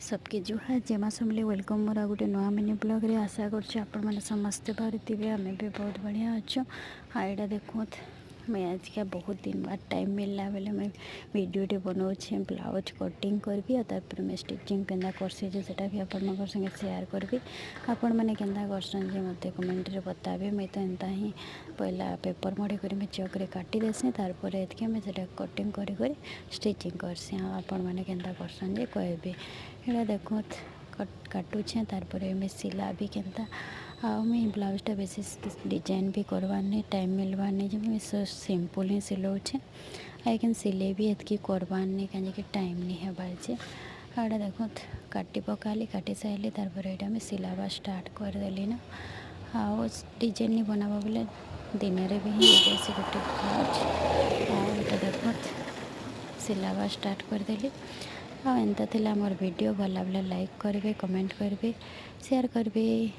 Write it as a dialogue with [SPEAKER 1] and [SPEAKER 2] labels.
[SPEAKER 1] सबके जुहा जेमा समले वेलकम मोर गोटे नुआ मिनी ब्लॉग रे आशा कर समस्ते भरती आम भी बहुत बढ़िया अच्छो। हाँ यहाँ देखो मैं आज क्या बहुत दिन बाद टाइम मिलला बेले मैं वीडियोटे बनाऊे ब्लाउज कटिंग करी और मैं स्टिचिंग केन्दा करसी सेटा भी आप संगे शेयर करी। आपण मैंने केन्दा करसन जे मते कमेंट रे बताबे। मैं तो एंता ही पहला पेपर मड़ी कर मैं चौक काटी देसी तारपर एतके मैं सेटा कटिंग करी करी स्टिचिंग करसी। आपण मैंने केन्दा करसन जे कहबे। यहाँ देखो काटुछे तारपर मैं सिला भी केन्ता मैं ब्लाउजटा बेसी डिजाइन भी करवार नहीं टाइम मिलवार नहीं जो मैं सिंपल ही सिलाऊे लेकिन सिले भी एतकी करवार नहीं कहीं टाइम नहीं है जे। यहाँ देखो काटी पकाली काटी सारे तारपर यहाँ मैं सिलावा स्टार्ट करदेली ना आ डिजाइन नहीं बनावा बोले दिन में भी ही जैसे गोटे ब्लाउज देखो सिलावा स्टार्ट करदेली। एंता थिला मोर वीडियो भला भला लाइक करेंगे कमेंट करेंगे शेयर करेंगे।